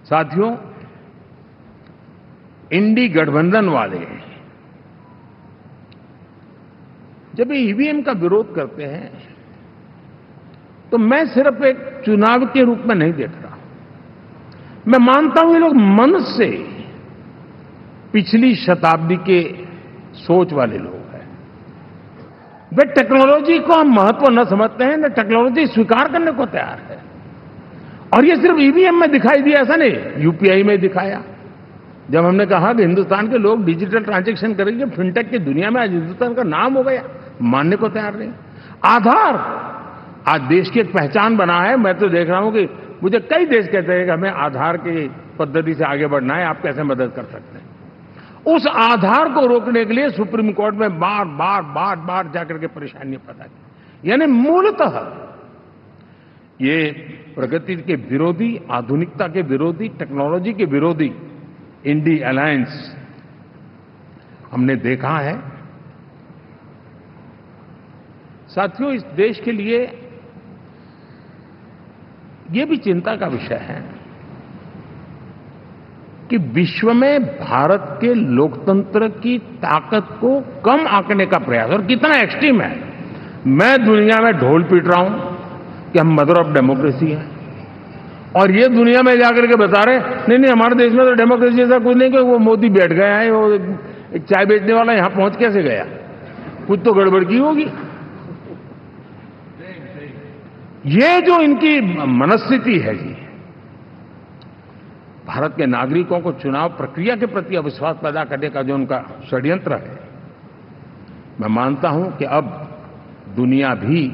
साथियों, इंडी गठबंधन वाले जब ईवीएम का विरोध करते हैं तो मैं सिर्फ एक चुनाव के रूप में नहीं देख रहा। मैं मानता हूं ये लोग मन से पिछली शताब्दी के सोच वाले लोग हैं। वे टेक्नोलॉजी को हम महत्व न समझते हैं, न टेक्नोलॉजी स्वीकार करने को तैयार है। और ये सिर्फ ईवीएम में दिखाई दिया ऐसा नहीं, यूपीआई में दिखाया। जब हमने कहा कि हिंदुस्तान के लोग डिजिटल ट्रांजैक्शन करेंगे, फिनटेक की दुनिया में आज हिंदुस्तान का नाम हो गया, मानने को तैयार नहीं। आधार आज देश की एक पहचान बना है। मैं तो देख रहा हूं कि मुझे कई देश कहते हैं कि हमें आधार की पद्धति से आगे बढ़ना है, आप कैसे मदद कर सकते हैं। उस आधार को रोकने के लिए सुप्रीम कोर्ट में बार बार जाकर के परेशानियां पैदा की। यानी मूलतः ये प्रगति के विरोधी, आधुनिकता के विरोधी, टेक्नोलॉजी के विरोधी इंडी अलायंस हमने देखा है। साथियों, इस देश के लिए ये भी चिंता का विषय है कि विश्व में भारत के लोकतंत्र की ताकत को कम आंकने का प्रयास, और कितना एक्सट्रीम है। मैं दुनिया में ढोल पीट रहा हूं कि हम मदर ऑफ डेमोक्रेसी है, और ये दुनिया में जाकर के बता रहे नहीं हमारे देश में तो डेमोक्रेसी ऐसा कुछ नहीं कि वो मोदी बैठ गया है, वो एक चाय बेचने वाला यहां पहुंच कैसे गया, कुछ तो गड़बड़ की होगी। ये जो इनकी मनस्थिति है जी, भारत के नागरिकों को चुनाव प्रक्रिया के प्रति अविश्वास पैदा करने का जो उनका षड्यंत्र है, मैं मानता हूं कि अब दुनिया भी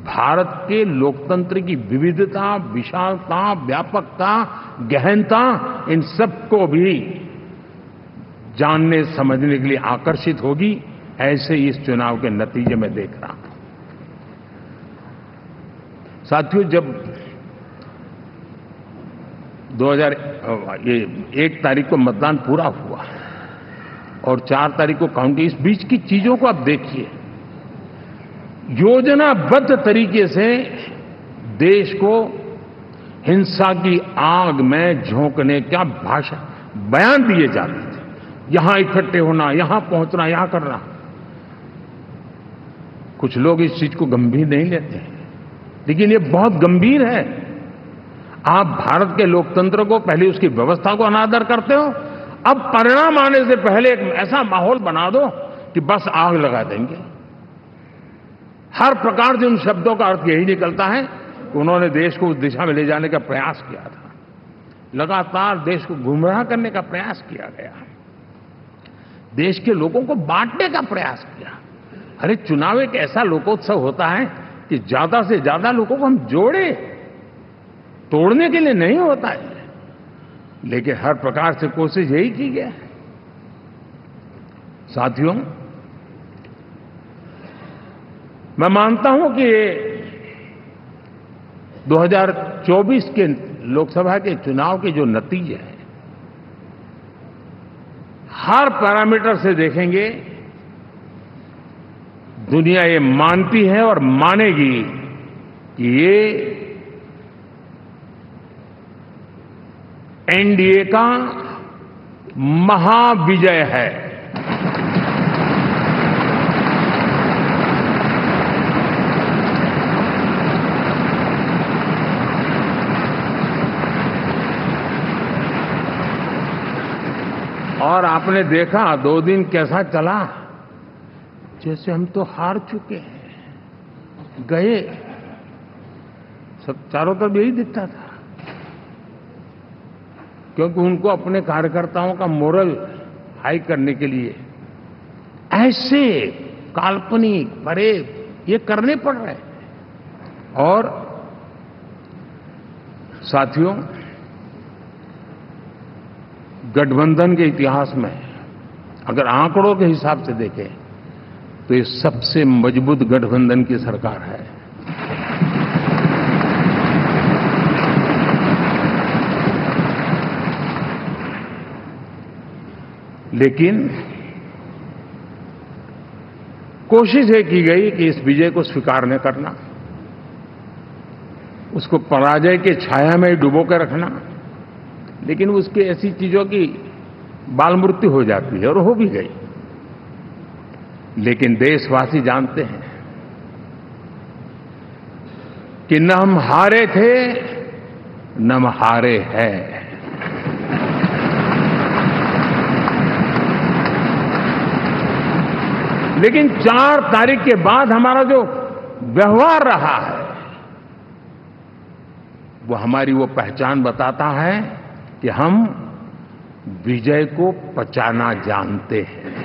भारत के लोकतंत्र की विविधता, विशालता, व्यापकता, गहनता, इन सबको भी जानने समझने के लिए आकर्षित होगी। ऐसे ही इस चुनाव के नतीजे में देख रहा हूं। साथियों, जब 1 तारीख को मतदान पूरा हुआ और 4 तारीख को काउंटिंग, इस बीच की चीजों को आप देखिए। योजनाबद्ध तरीके से देश को हिंसा की आग में झोंकने का बयान दिए जाते थे। यहां इकट्ठे होना, यहां पहुंचना, यहां करना। कुछ लोग इस चीज को गंभीर नहीं लेते हैं, लेकिन ये बहुत गंभीर है। आप भारत के लोकतंत्र को, पहले उसकी व्यवस्था को अनादर करते हो, अब परिणाम आने से पहले एक ऐसा माहौल बना दो कि बस आग लगा देंगे। हर प्रकार से उन शब्दों का अर्थ यही निकलता है कि उन्होंने देश को उस दिशा में ले जाने का प्रयास किया था। लगातार देश को गुमराह करने का प्रयास किया गया, देश के लोगों को बांटने का प्रयास किया। अरे, चुनाव एक ऐसा लोकोत्सव होता है कि ज्यादा से ज्यादा लोगों को हम जोड़े, तोड़ने के लिए नहीं होता है। लेकिन हर प्रकार से कोशिश यही की गई है। साथियों, मैं मानता हूं कि 2024 के लोकसभा के चुनाव के जो नतीजे हैं, हर पैरामीटर से देखेंगे, दुनिया ये मानती है और मानेगी कि ये एनडीए का महाविजय है। और आपने देखा 2 दिन कैसा चला, जैसे हम तो हार चुके हैं, गए। सब चारों तरफ यही दिखता था, क्योंकि उनको अपने कार्यकर्ताओं का मोरल हाई करने के लिए ऐसे काल्पनिक परेड ये करने पड़ रहे हैं। और साथियों, गठबंधन के इतिहास में अगर आंकड़ों के हिसाब से देखें तो ये सबसे मजबूत गठबंधन की सरकार है। लेकिन कोशिश ये की गई कि इस विजय को स्वीकार न करना, उसको पराजय के छाया में डुबो के रखना, लेकिन उसकी ऐसी चीजों की बाल मृत्यु हो जाती है और हो भी गई। लेकिन देशवासी जानते हैं कि न हम हारे थे न हम हारे हैं। लेकिन 4 तारीख के बाद हमारा जो व्यवहार रहा है वो हमारी वो पहचान बताता है कि हम विजय को पचाना जानते हैं।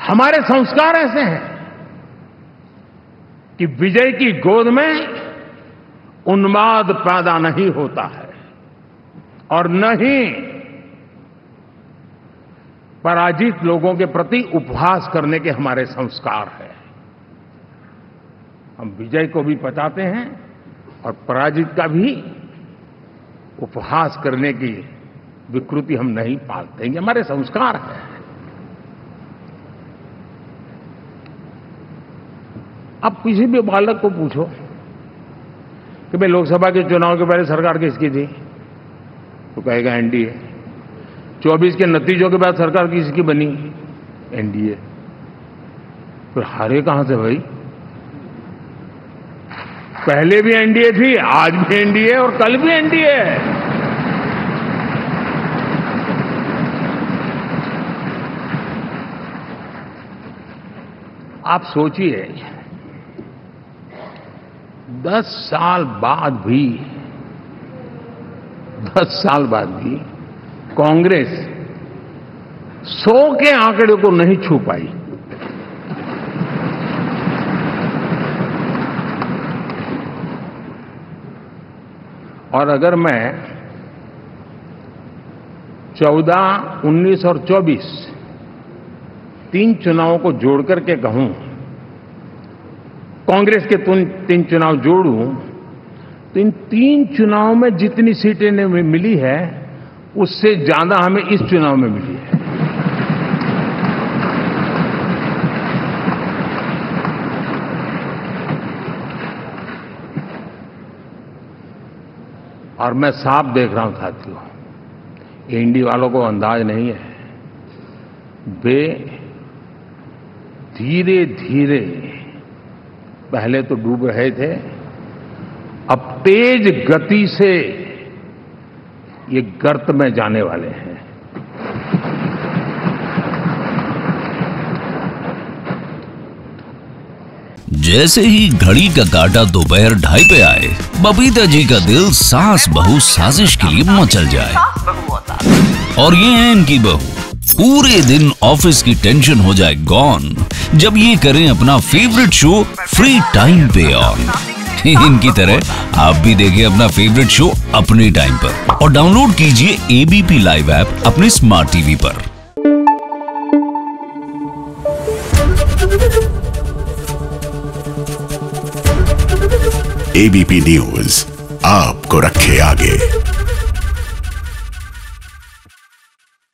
हमारे संस्कार ऐसे हैं कि विजय की गोद में उन्माद पैदा नहीं होता है और न ही पराजित लोगों के प्रति उपहास करने के हमारे संस्कार हैं। हम विजय को भी पचाते हैं और पराजित का भी उपहास करने की विकृति हम नहीं पालते। ये हमारे संस्कार हैं। अब किसी भी बालक को पूछो कि भाई लोकसभा के चुनाव के पहले सरकार किसकी थी, तो कहेगा एनडीए। 24 के नतीजों के बाद सरकार किसकी बनी, एनडीए। फिर हारे कहां से भाई? पहले भी एनडीए थी, आज भी एनडीए और कल भी एनडीए है। आप सोचिए 10 साल बाद भी कांग्रेस 100 के आंकड़े को नहीं छू पाई। और अगर मैं 14, 19 और 24 3 चुनावों को जोड़ करके कहूं, कांग्रेस के 3 चुनाव जोड़ूं, तो इन 3 चुनावों में जितनी सीटें मिली है उससे ज्यादा हमें इस चुनाव में मिली है। और मैं साफ देख रहा हूं साथियों, एनडीए वालों को अंदाज नहीं है। वे धीरे धीरे पहले तो डूब रहे थे, अब तेज गति से ये गर्त में जाने वाले हैं। जैसे ही घड़ी का काटा दोपहर 2:30 पे आए, बबीता जी का दिल सास बहू साजिश के लिए मचल जाए। और ये है इनकी बहू, पूरे दिन ऑफिस की टेंशन हो जाए गॉन जब ये करें अपना फेवरेट शो फ्री टाइम पे ऑन। इनकी तरह आप भी देखिए अपना फेवरेट शो अपने टाइम पर और डाउनलोड कीजिए एबीपी लाइव ऐप अपने स्मार्ट टीवी पर। एबीपी न्यूज आपको रखे आगे।